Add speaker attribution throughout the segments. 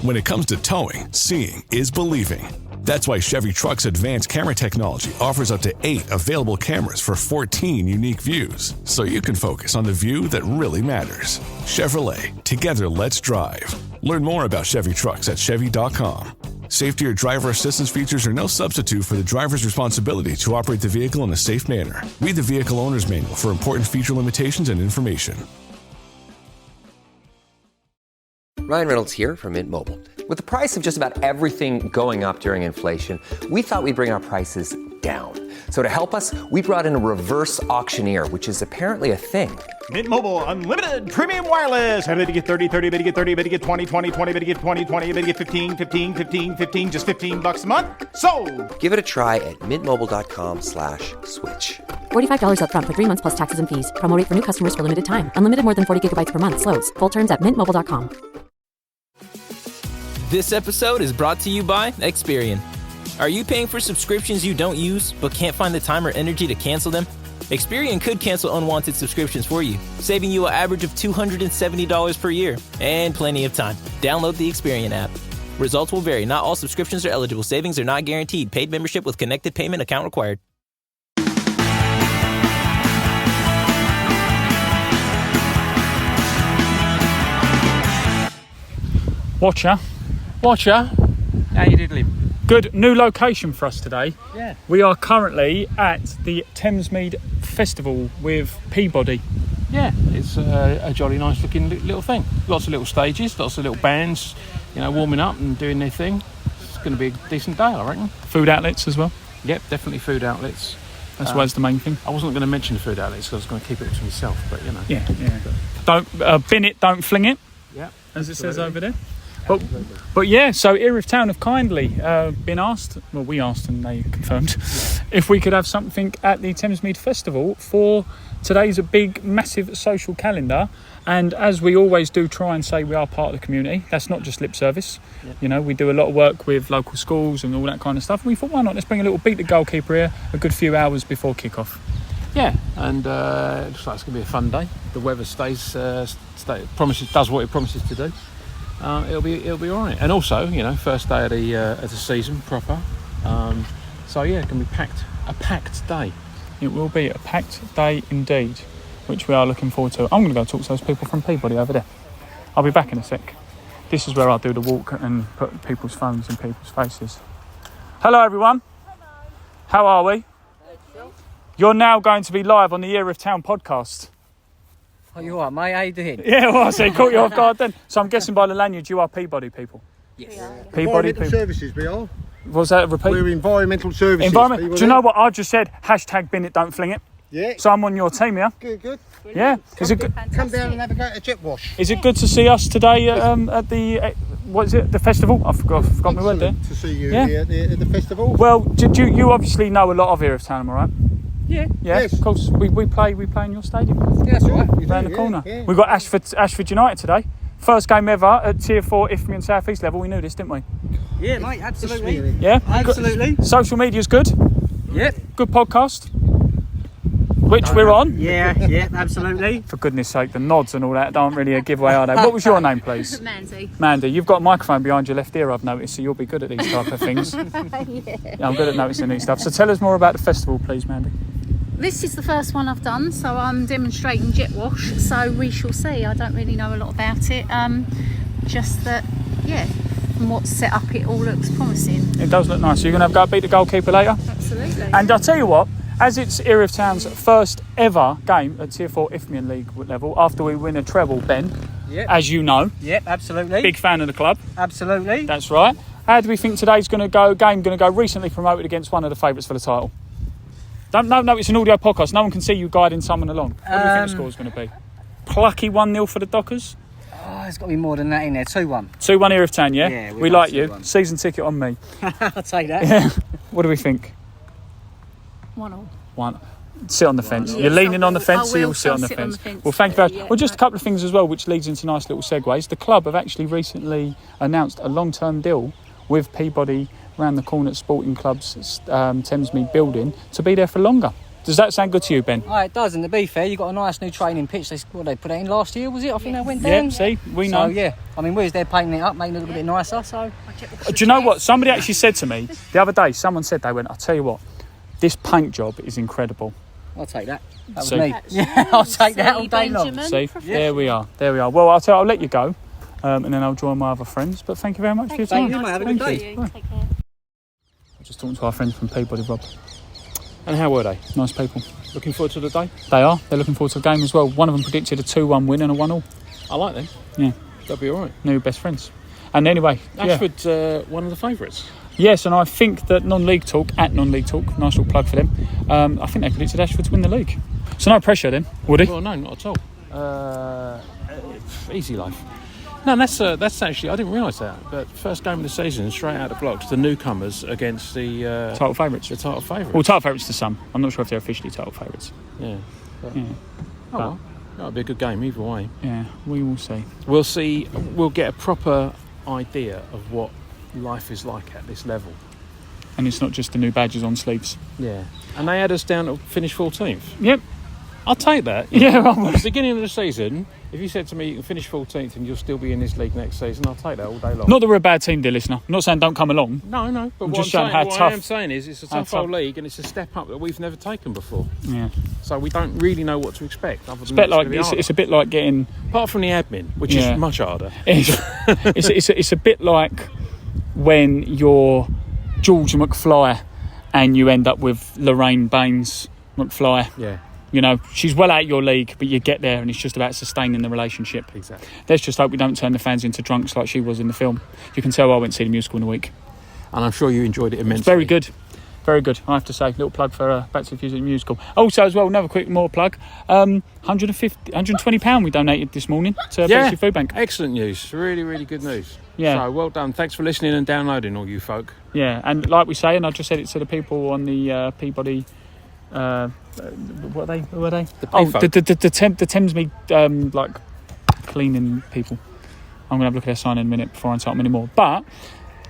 Speaker 1: When it comes to towing, seeing is believing. That's why Chevy Truck's advanced camera technology offers up to 8 available cameras for 14 unique views, so you can focus on the view that really matters. Chevrolet, together let's drive. Learn more about Chevy Trucks at Chevy.com. Safety or driver assistance features are no substitute for the driver's responsibility to operate the vehicle in a safe manner. Read the vehicle owner's manual for important feature limitations and information.
Speaker 2: Ryan Reynolds here from Mint Mobile. With the price of just about everything going up during inflation, we thought we'd bring our prices down. So to help us, we brought in a reverse auctioneer, which is apparently a thing.
Speaker 3: Mint Mobile Unlimited Premium Wireless. How to get 30, 30, bit to get 30, bit to get 20, 20, 20, bit to get 20, 20, bit to get 15, 15, 15, 15, just $15 a month? Sold!
Speaker 2: Give it a try at mintmobile.com/switch.
Speaker 4: $45 up front for 3 months plus taxes and fees. Promo rate for new customers for limited time. Unlimited more than 40 gigabytes per month. Slows full terms at mintmobile.com.
Speaker 5: This episode is brought to you by Experian. Are you paying for subscriptions you don't use but can't find the time or energy to cancel them? Experian could cancel unwanted subscriptions for you, saving you an average of $270 per year and plenty of time. Download the Experian app. Results will vary. Not all subscriptions are eligible. Savings are not guaranteed. Paid membership with connected payment account required.
Speaker 6: Watcher.
Speaker 7: How you doodling?
Speaker 6: Good new location for us today.
Speaker 7: Yeah.
Speaker 6: We are currently at the Thamesmead Festival with Peabody.
Speaker 7: Yeah, it's a jolly nice looking little thing. Lots of little stages, lots of little bands, warming up and doing their thing. It's going to be a decent day, I reckon.
Speaker 6: Food outlets as well.
Speaker 7: Yep, definitely food outlets.
Speaker 6: That's always the main thing.
Speaker 7: I wasn't going to mention the food outlets because I was going to keep it to myself, but
Speaker 6: Yeah. Don't bin it, don't fling it.
Speaker 7: Yeah.
Speaker 6: As it says over there. But yeah, so Erith Town have kindly been asked, well we asked and they confirmed, if we could have something at the Thamesmead Festival for today's a big massive social calendar, and as we always do try and say we are part of the community, that's not just lip service. We do a lot of work with local schools and all that kind of stuff, and we thought why not, let's bring a little beat the goalkeeper here a good few hours before kick-off.
Speaker 7: Yeah, and it looks like it's going to be a fun day. The weather does what it promises to do. It'll be all right, and also first day of the season proper. So yeah, it can be a packed day.
Speaker 6: It will be a packed day indeed, which we are looking forward to. I'm going to go talk to those people from Peabody over there. I'll be back in a sec. This is where I do the walk and put people's phones in people's faces. Hello everyone. Hello. How are we? You're now going to be live on the Erith Town podcast.
Speaker 8: Oh, you are, mate? How you doing?
Speaker 6: Yeah, well, I see, caught you off guard then. So I'm guessing by the lanyard you are Peabody people.
Speaker 8: Yes.
Speaker 6: Peabody
Speaker 9: environmental
Speaker 6: people.
Speaker 9: services we are.
Speaker 6: Was that a repeat?
Speaker 9: We're environmental services.
Speaker 6: Do you know what I just said? #bin it, don't fling it.
Speaker 9: Yeah.
Speaker 6: So I'm on your team, yeah?
Speaker 9: Good.
Speaker 6: Yeah. Is it good?
Speaker 9: Come down and have a go at a jet wash.
Speaker 6: Is it good to see us today at the what is it? The festival? I forgot my word there.
Speaker 9: To see you here at the festival.
Speaker 6: Well, you obviously know a lot of Erith Town, am I right?
Speaker 8: Yeah.
Speaker 6: Yeah.
Speaker 9: Yes.
Speaker 6: Of course. We play in your stadium.
Speaker 8: Yeah, that's all right.
Speaker 6: Round the corner.
Speaker 9: Yeah.
Speaker 6: We got Ashford United today. First game ever at Tier 4 Isthmian South East level. We knew this, didn't we?
Speaker 8: Yeah, mate, absolutely.
Speaker 6: Yeah.
Speaker 8: Absolutely.
Speaker 6: Social media's good.
Speaker 8: Yep.
Speaker 6: Good podcast. Which we're on.
Speaker 8: Yeah, absolutely.
Speaker 6: For goodness sake, the nods and all that don't really a giveaway, are they? What was your name, please? Mandy, you've got a microphone behind your left ear, I've noticed, so you'll be good at these type of things. Yeah, I'm good at noticing these stuff. So tell us more about the festival, please, Mandy.
Speaker 10: This is the first one I've done, so I'm demonstrating jet wash, so we shall see. I don't really know a lot about it, just that, from what's set up, it all looks promising.
Speaker 6: It does look nice. So you're going to have a go at beat the goalkeeper later?
Speaker 10: Absolutely.
Speaker 6: And I'll tell you what, as it's Erith Town's first ever game at Tier 4 Isthmian League level, after we win a treble, Ben, as you know.
Speaker 8: Yep, absolutely.
Speaker 6: Big fan of the club.
Speaker 8: Absolutely.
Speaker 6: That's right. How do we think today's game going to go? Recently promoted against one of the favourites for the title. No, it's an audio podcast. No one can see you guiding someone along. What do you think the score's going to be? Plucky 1-0 for the Dockers?
Speaker 8: Oh, there's got to be more than that in there. 2-1.
Speaker 6: 2-1 Erith Town, yeah?
Speaker 8: Yeah,
Speaker 6: we like you.
Speaker 8: 2-1.
Speaker 6: Season ticket on me.
Speaker 8: I'll take that.
Speaker 6: Yeah. What do we think?
Speaker 10: 1-1.
Speaker 6: One. Sit on the fence. You're leaning on the fence, so you'll sit on the fence. Well, thank you very much. Well, just a couple of things as well, which leads into nice little segues. The club have actually recently announced a long-term deal with Peabody around the corner at Sporting Club's Thamesmead building to be there for longer. Does that sound good to you, Ben?
Speaker 8: Oh, it does, and to be fair, you've got a nice new training pitch. They put that in last year, was it? I think they went down.
Speaker 6: Yeah, see, we know.
Speaker 8: So, yeah, I mean, where's they're painting it up, making it a little bit nicer, so...
Speaker 6: Do you know what? Somebody actually said to me the other day, someone said, they went, I'll tell you what, this paint job is incredible.
Speaker 8: I'll take that. That was
Speaker 6: See?
Speaker 8: me. Yeah, I'll take that all day long.
Speaker 6: See, there we are. Well, I'll let you go, and then I'll join my other friends. But thank you very much for your time.
Speaker 8: Thank you, mate. Have a good day.
Speaker 10: Take care.
Speaker 6: I'm just talking to our friends from Peabody, Rob.
Speaker 7: And how were they?
Speaker 6: Nice people.
Speaker 7: Looking forward to the day?
Speaker 6: They are. They're looking forward to the game as well. One of them predicted a 2-1 win and a 1-1.
Speaker 7: I like them.
Speaker 6: Yeah.
Speaker 7: They'll be all right.
Speaker 6: New best friends. And anyway,
Speaker 7: Ashford's one of the favourites.
Speaker 6: Yes, and I think that Non-League Talk, nice little plug for them, I think they predicted Ashford to win the league. So no pressure then, would he?
Speaker 7: Well, no, not at all. Easy life. No, that's actually, I didn't realise that. But first game of the season, straight out of the blocks, the newcomers against the...
Speaker 6: title favourites.
Speaker 7: The title favourites.
Speaker 6: Well, title favourites to some. I'm not sure if they're officially title favourites.
Speaker 7: Yeah. But,
Speaker 6: yeah.
Speaker 7: Oh, well, that'll be a good game either way.
Speaker 6: Yeah, we will see.
Speaker 7: We'll see. We'll get a proper idea of what life is like at this level.
Speaker 6: And it's not just the new badges on sleeves.
Speaker 7: Yeah. And they had us down to finish 14th.
Speaker 6: Yep.
Speaker 7: I'll take that.
Speaker 6: Yeah, well,
Speaker 7: at the beginning of the season, if you said to me you can finish 14th and you'll still be in this league next season, I'll take that all day long.
Speaker 6: Not that we're a bad team, dear listener. I'm not saying don't come along.
Speaker 7: No. But
Speaker 6: I'm
Speaker 7: what
Speaker 6: just showing how
Speaker 7: what
Speaker 6: tough.
Speaker 7: I am saying is it's a tough old league and it's a step up that we've never taken before.
Speaker 6: Yeah.
Speaker 7: So we don't really know what to expect.
Speaker 6: It's a bit like getting.
Speaker 7: Apart from the admin, which is much harder.
Speaker 6: It's a bit like when you're George McFly and you end up with Lorraine Baines McFly.
Speaker 7: Yeah.
Speaker 6: You know, she's well out of your league, but you get there and it's just about sustaining the relationship.
Speaker 7: Exactly.
Speaker 6: Let's just hope we don't turn the fans into drunks like she was in the film. You can tell I went to see the musical in a week.
Speaker 7: And I'm sure you enjoyed it immensely.
Speaker 6: It's very good. Very good, I have to say. Little plug for Back to the Future musical. Also, as well, another quick more plug. £120 we donated this morning to Bexley Food Bank.
Speaker 7: Excellent news. Really, really good news.
Speaker 6: Yeah.
Speaker 7: So, well done. Thanks for listening and downloading, all you folk.
Speaker 6: Yeah, and like we say, and I just said it to the people on the Peabody... Who are they? The Thamesmead like cleaning people. I'm gonna have a look at their sign in a minute before I insult them anymore. But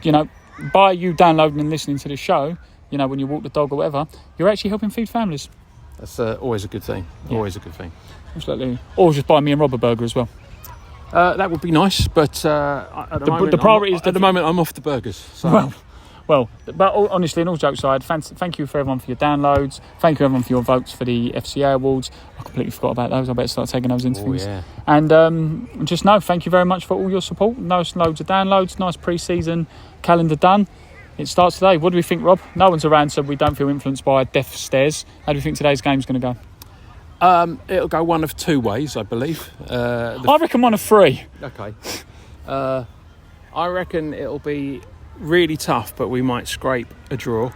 Speaker 6: you know, by you downloading and listening to the show, you know, when you walk the dog or whatever, you're actually helping feed families.
Speaker 7: That's always a good thing. Yeah. Always a good thing.
Speaker 6: Absolutely. Or just buy me and Rob a burger as well.
Speaker 7: That would be nice, but at the priority is at the moment I'm off the burgers. So.
Speaker 6: Well, but honestly, in all jokes aside, thank you for everyone for your downloads. Thank you everyone for your votes for the FCA awards. I completely forgot about those. I better start taking those interviews.
Speaker 7: Oh, yeah.
Speaker 6: And just know, thank you very much for all your support. Nice loads of downloads. Nice pre-season calendar done. It starts today. What do we think, Rob? No one's around, so we don't feel influenced by death stares. How do you think today's game's going to
Speaker 7: go? It'll go one of two ways, I believe.
Speaker 6: I reckon one of three.
Speaker 7: Okay. I reckon it'll be really tough, but we might scrape a draw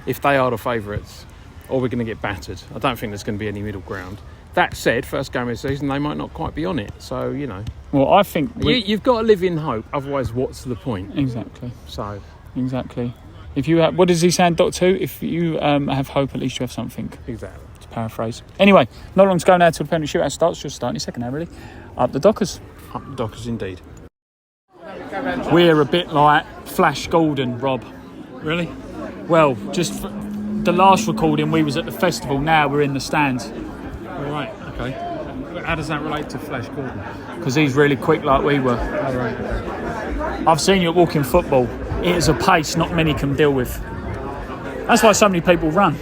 Speaker 7: if they are the favourites, or we're going to get battered. I don't think there's going to be any middle ground. That said, first game of the season, they might not quite be on it. So, you know.
Speaker 6: Well, I think...
Speaker 7: You've got to live in hope, otherwise what's the point?
Speaker 6: Exactly.
Speaker 7: So...
Speaker 6: Exactly. If you have... What does he say in Doctor Who? If you have hope, at least you have something.
Speaker 7: Exactly.
Speaker 6: To paraphrase. Anyway, not long to go now till the penalty shootout starts. Just starting second now, really. Up the Dockers.
Speaker 7: Up the Dockers, indeed.
Speaker 6: We're a bit like Flash Gordon, Rob.
Speaker 7: Really?
Speaker 6: Well, just the last recording, we was at the festival. Now we're in the stand.
Speaker 7: All right, okay. How does that relate to Flash Gordon?
Speaker 6: Because he's really quick like we were.
Speaker 7: All right.
Speaker 6: I've seen you at walking football. It is a pace not many can deal with. That's why so many people run.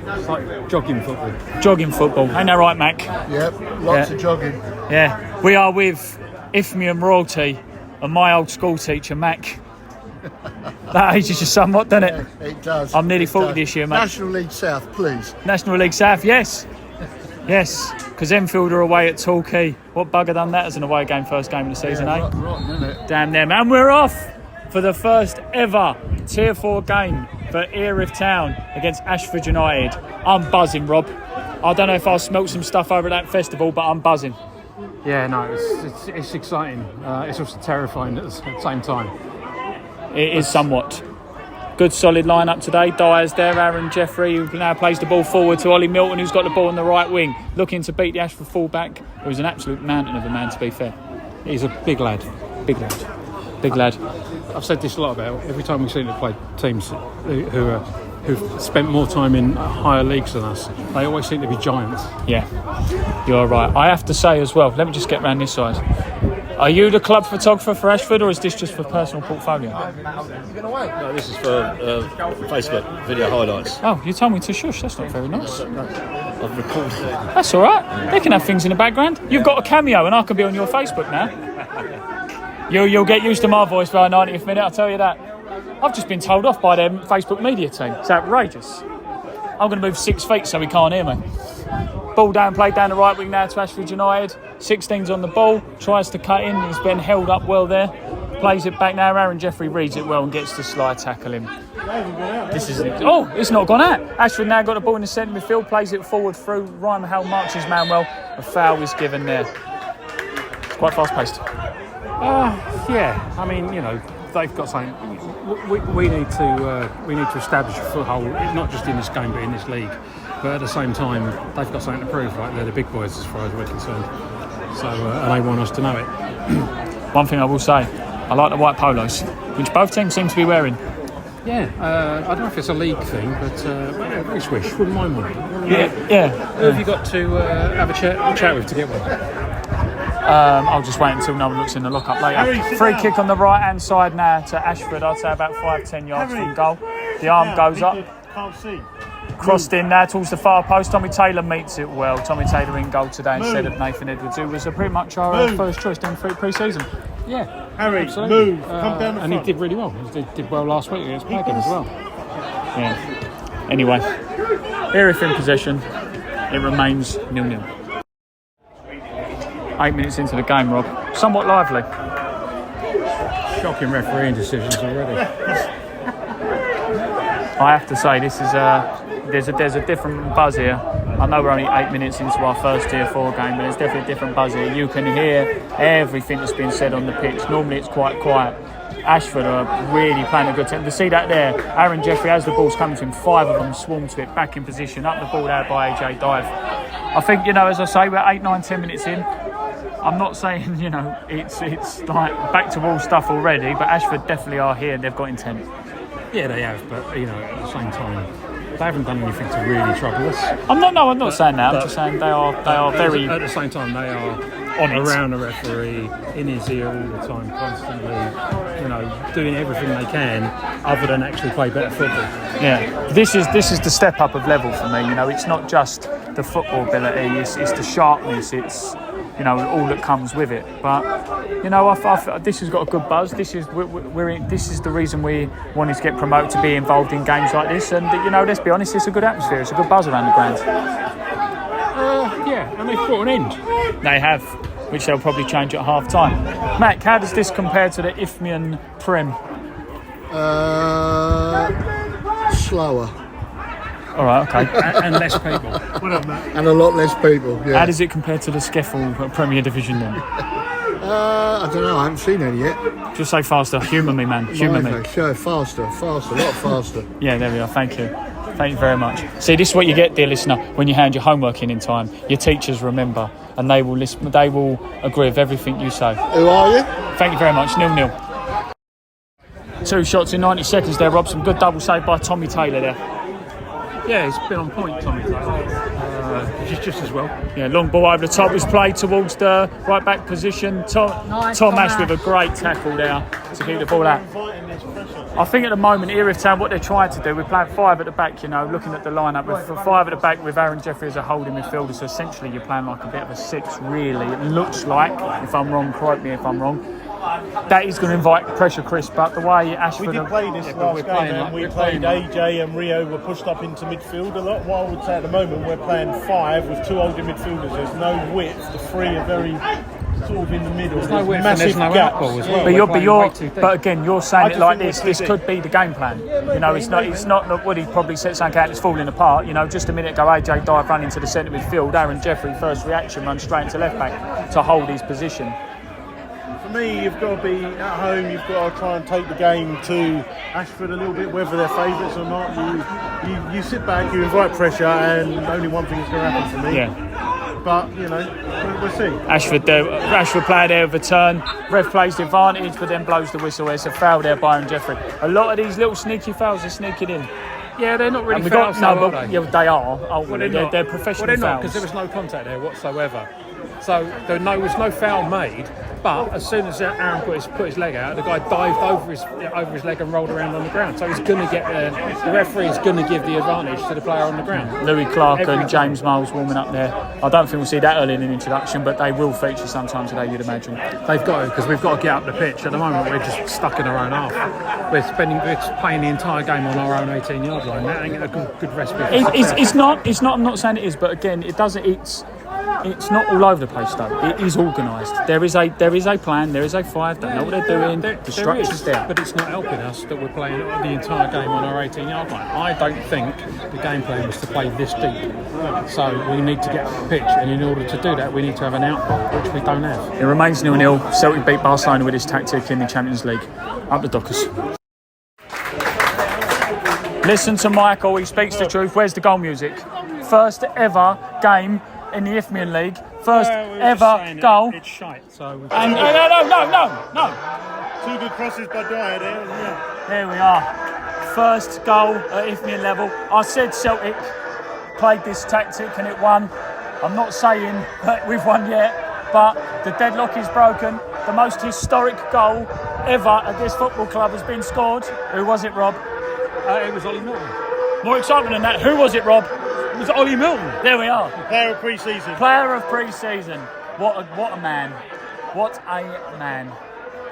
Speaker 7: It's like jogging football.
Speaker 6: Jogging football. Ain't that right, Mac?
Speaker 9: Yep, lots of jogging.
Speaker 6: Yeah. We are with Isthmian royalty and my old school teacher, Mac. That ages you somewhat, doesn't it?
Speaker 9: Yeah, it does.
Speaker 6: I'm nearly 40 this year, mate.
Speaker 9: National League South, please.
Speaker 6: National League South, yes. Yes, because Enfield are away at Torquay. What bugger done that as an away game, first game of the season, eh?
Speaker 9: Rotten, isn't it?
Speaker 6: Damn them. And we're off for the first ever Tier 4 game for Erith Town against Ashford United. I'm buzzing, Rob. I don't know if I'll smelt some stuff over at that festival, but I'm buzzing.
Speaker 7: Yeah, no, it's exciting. It's also terrifying at the same time.
Speaker 6: It is somewhat. Good solid lineup today. Dyer's there, Aaron Jeffrey, who now plays the ball forward to Ollie Milton, who's got the ball on the right wing, looking to beat the Ashford fullback, who's an absolute mountain of a man, to be fair.
Speaker 7: He's a big lad.
Speaker 6: Big lad. Big lad.
Speaker 7: I've said this a lot about every time we've seen him play teams who are who've spent more time in higher leagues than us. They always seem to be giants.
Speaker 6: Yeah, you're right. I have to say as well, let me just get round this side. Are you the club photographer for Ashford, or is this just for personal portfolio?
Speaker 11: No, this is for Facebook video highlights.
Speaker 6: Oh, you told me to shush. That's not very nice.
Speaker 11: I've recorded it.
Speaker 6: That's all right. They can have things in the background. You've got a cameo, and I can be on your Facebook now. You'll get used to my voice by the 90th minute, I'll tell you that. I've just been told off by their Facebook media team. It's outrageous. I'm going to move 6 feet so he can't hear me. Ball down, played down the right wing now to Ashford United. 16's on the ball, tries to cut in. He's been held up well there. Plays it back now. Aaron Jeffrey reads it well and gets to slide tackle him. This is it's not gone out. Ashford now got the ball in the centre midfield, plays it forward through. Ryan Mahal marks his man well. A foul is given there. It's quite fast paced.
Speaker 7: Yeah, I mean, they've got something. We need to establish a foothold, not just in this game but in this league. But at the same time, they've got something to prove. Like, they're the big boys as far as we're concerned. So, and they want us to know it.
Speaker 6: One thing I will say, I like the white polos, which both teams seem to be wearing.
Speaker 7: Yeah, I don't know if it's a league thing, but very swish. Wouldn't mind one.
Speaker 6: Yeah.
Speaker 7: Who have you got to have a chat with to get one?
Speaker 6: I'll just wait until no one looks in the lock-up later. Free kick on the right-hand side now to Ashford. I'd say about 5-10 yards from goal. The arm goes up.
Speaker 9: Can't see.
Speaker 6: Crossed in now towards the far post. Tommy Taylor meets it well. Tommy Taylor in goal today instead of Nathan Edwards, who was pretty much our first choice during pre-season.
Speaker 7: Yeah,
Speaker 9: Harry,
Speaker 7: absolutely.
Speaker 9: move. Come down the
Speaker 7: and
Speaker 9: front.
Speaker 7: he did really well. He did well last week against Pagan as well.
Speaker 6: Yeah. Anyway, Erith in possession. It remains 0-0. 8 minutes into the game, Rob. Somewhat lively.
Speaker 7: Shocking refereeing decisions already.
Speaker 6: I have to say, this is there's a different buzz here. I know we're only 8 minutes into our first Tier 4 game, but there's definitely a different buzz here. You can hear everything that's been said on the pitch. Normally it's quite quiet. Ashford are really playing a good team. To see that there, Aaron Jeffrey, as the ball's coming to him, 5 of them swarm to it, back in position, up the ball there by AJ Dive. I think, as I say, we're 8, 9, 10 minutes in. I'm not saying, it's like back to wall stuff already, but Ashford definitely are here and they've got intent.
Speaker 7: Yeah, they have, but at the same time, they haven't done anything to really trouble us.
Speaker 6: I'm not saying that. I'm just saying they are very.
Speaker 7: At the same time, they are
Speaker 6: on
Speaker 7: around the referee, in his ear all the time, constantly. Doing everything they can, other than actually play better football.
Speaker 6: Yeah, this is the step up of level for me. It's not just the football ability. It's the sharpness. It's all that comes with it. But this has got a good buzz. This is this is the reason we wanted to get promoted, to be involved in games like this. And let's be honest, it's a good atmosphere. It's a good buzz around the ground.
Speaker 7: Yeah, and they've brought an end.
Speaker 6: They have, which they'll probably change at half time. Mac, how does this compare to the Isthmian Prem?
Speaker 9: Slower.
Speaker 6: All right, okay.
Speaker 7: and less people.
Speaker 9: And a lot less people, yeah.
Speaker 6: How does it compare to the Skeffel Premier Division then?
Speaker 9: I don't know, I haven't seen any yet.
Speaker 6: Just say faster. Humour me, man. Humour me.
Speaker 9: Sure, faster, a lot faster.
Speaker 6: Yeah, there we are. Thank you. Thank you very much. See, this is what you get, dear listener, when you hand your homework in time. Your teachers remember, and they will listen. They will agree with everything you say.
Speaker 9: Who are you?
Speaker 6: Thank you very much. 0-0. 2 shots in 90 seconds there, Rob. Some good double save by Tommy Taylor there.
Speaker 7: Yeah, he's been on point, Tommy Taylor. Just as well.
Speaker 6: Yeah, long ball over the top is played towards the right back position. Tom Ash with a great tackle there to keep the ball out. I think at the moment, Erith Town, what they're trying to do, we're playing 5 at the back, looking at the lineup, with 5 at the back with Aaron Jeffrey as a holding midfielder. So essentially, you're playing like a bit of a 6, really. It looks like, if I'm wrong, correct me if I'm wrong. That is going to invite pressure, Chris, but the way Ashford...
Speaker 12: We did play this last game, and we played AJ and Rio were pushed up into midfield a lot. What I would say at the moment, we're playing 5 with 2 holding midfielders. There's no width. The 3 are very sort of in the middle.
Speaker 7: There's no width,
Speaker 12: massive
Speaker 7: and there's no
Speaker 12: gaps.
Speaker 7: outball as well.
Speaker 6: But again, you're saying it like this. This could be the game plan. It's not that Woody probably set something out that's falling apart. Just a minute ago, AJ Dive ran into the centre midfield. Aaron Jeffrey, first reaction, runs straight into left back to hold his position.
Speaker 12: For me, you've got to be at home. You've got to try and take the game to Ashford a little bit, whether they're favourites or not. You sit back, you invite pressure, and only one thing is going to happen for me.
Speaker 6: Yeah.
Speaker 12: But we'll see.
Speaker 6: Ashford player there with a turn. Ref plays the advantage, but then blows the whistle. It's a foul there by Aaron Jeffrey. A lot of these little sneaky fouls are sneaking in.
Speaker 7: Yeah, they're not really
Speaker 6: And we
Speaker 7: fouls,
Speaker 6: got, no,
Speaker 7: are
Speaker 6: but
Speaker 7: they?
Speaker 6: yeah, they are. Ultimately,
Speaker 7: Well,
Speaker 6: they're professional fouls.
Speaker 7: because there was no contact there whatsoever. So there was no foul made. But as soon as Aaron put his leg out, the guy dived over his leg and rolled around on the ground. So he's going to get the referee is going to give the advantage to the player on the ground.
Speaker 6: Louis Clark and James Miles warming up there. I don't think we'll see that early in an introduction, but they will feature sometime today, you'd imagine.
Speaker 7: They've got to, because we've got to get up the pitch. At the moment, we're just stuck in our own half. We're playing the entire game on our own 18-yard line. That ain't a good recipe.
Speaker 6: It's not. I'm not saying it is, but again, it doesn't. It's not all over the place though. It is organised. There is a plan. There is a 5. They know what they're doing. The structure's there.
Speaker 7: But it's not helping us that we're playing the entire game on our 18-yard line. I don't think the game plan was to play this deep. So we need to get up the pitch, and in order to do that, we need to have an out ball, which we don't have.
Speaker 6: It remains 0-0. Celtic beat Barcelona with this tactic in the Champions League. Up the Dockers. Listen to Michael. He speaks the truth. Where's the goal music? First ever game in the Isthmian League. First ever goal.
Speaker 12: It's shite. So
Speaker 6: No.
Speaker 12: 2 good crosses by Dyer there. Yeah.
Speaker 6: Here we are. First goal at Isthmian level. I said Celtic played this tactic and it won. I'm not saying that we've won yet, but the deadlock is broken. The most historic goal ever at this football club has been scored. Who was it, Rob?
Speaker 7: It was Ollie Milton.
Speaker 6: More excitement than that. Who was it, Rob?
Speaker 7: It was Ollie Milton.
Speaker 6: There we are.
Speaker 12: Player of pre-season.
Speaker 6: Player of pre-season. What a man. What a man.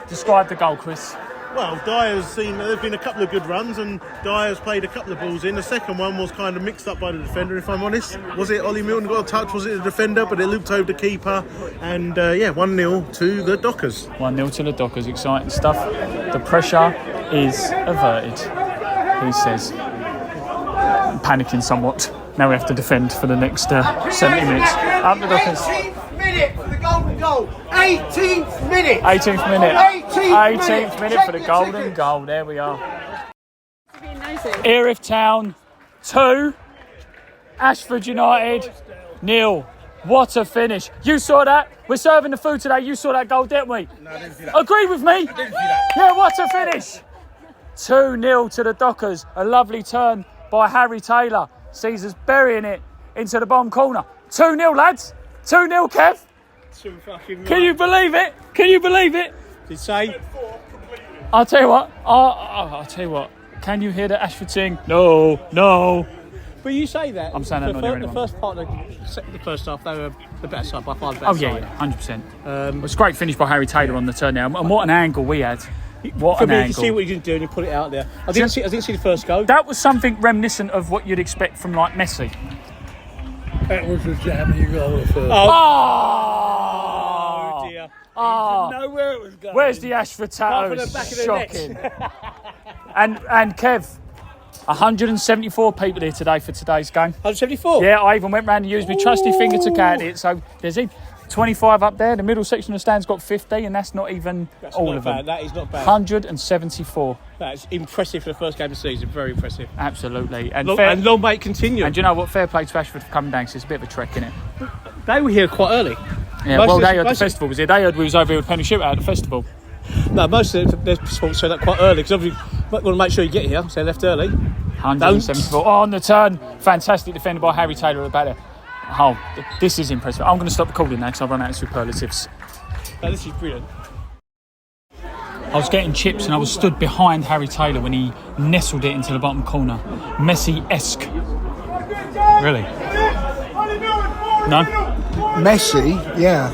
Speaker 6: Describe the goal, Chris.
Speaker 12: Well, there's been a couple of good runs, and Dyer's played a couple of balls in. The second one was kind of mixed up by the defender, if I'm honest. Was it Ollie Milton got a touch? Was it the defender? But it looped over the keeper. And 1-0 to the Dockers.
Speaker 6: 1-0 to the Dockers. Exciting stuff. The pressure is averted, he says. I'm panicking somewhat. Now we have to defend for the next 70 minutes. Up the Dockers.
Speaker 13: 18th minute for the golden goal. 18th minute.
Speaker 6: 18th minute.
Speaker 13: 18th
Speaker 6: minute for the golden goal. There we are. Erith Town 2, Ashford United 0. What a finish. You saw that? We're serving the food today. You saw that goal, didn't we?
Speaker 12: No, I didn't see that.
Speaker 6: Agree with me?
Speaker 12: I didn't see that.
Speaker 6: Yeah, what a finish. 2-0 to the Dockers. A lovely turn by Harry Taylor. Caesar's burying it into the bottom corner. 2-0, lads. 2-0, Kev. Can you believe it? Can you believe it?
Speaker 12: Did say?
Speaker 6: I'll tell you what. I'll tell you what. Can you hear the Ashford sing? No.
Speaker 7: But you say that.
Speaker 6: I'm saying that not hearing
Speaker 7: the
Speaker 6: anyone.
Speaker 7: first part of the first half, they were the better side by far.
Speaker 6: Oh yeah, 100%. It was a great finish by Harry Taylor on the turn now, and what an angle we had. What
Speaker 7: For
Speaker 6: an
Speaker 7: me,
Speaker 6: angle.
Speaker 7: you can see what you didn't do and you put it out there. I didn't see the first goal.
Speaker 6: That was something reminiscent of what you'd expect from like Messi.
Speaker 9: That was a jamming goal at first.
Speaker 6: Oh
Speaker 7: dear.
Speaker 6: Oh.
Speaker 7: Didn't know where it was going.
Speaker 6: Where's the Ashford
Speaker 7: Apart from
Speaker 6: tattoos?
Speaker 7: the back of the
Speaker 6: Shocking. and Kev, 174 people here today for today's game.
Speaker 7: 174?
Speaker 6: Yeah, I even went round and used my trusty finger to count it. So there's 25 up there. The middle section of the stand's got 50, and that's not even all of them.
Speaker 7: That is not bad.
Speaker 6: 174.
Speaker 7: That's impressive for the first game of the season. Very impressive.
Speaker 6: Absolutely. And
Speaker 7: long may it continue.
Speaker 6: And you know what? Fair play to Ashford for coming down, because it's a bit of a trek, isn't it?
Speaker 7: They were here quite early.
Speaker 6: Yeah, they heard the festival was here. They heard we was over here with Penny Shootout at the festival.
Speaker 7: No, most of their sports turn up quite early, because obviously you want to make sure you get here, so they left early.
Speaker 6: 174. On the turn. Fantastic defended by Harry Taylor at the back there. Oh, this is impressive. I'm going to stop recording now because I've run out of superlatives.
Speaker 7: No, this is brilliant.
Speaker 6: I was getting chips and I was stood behind Harry Taylor when he nestled it into the bottom corner. Messi-esque. Really? No?
Speaker 9: Messi, yeah.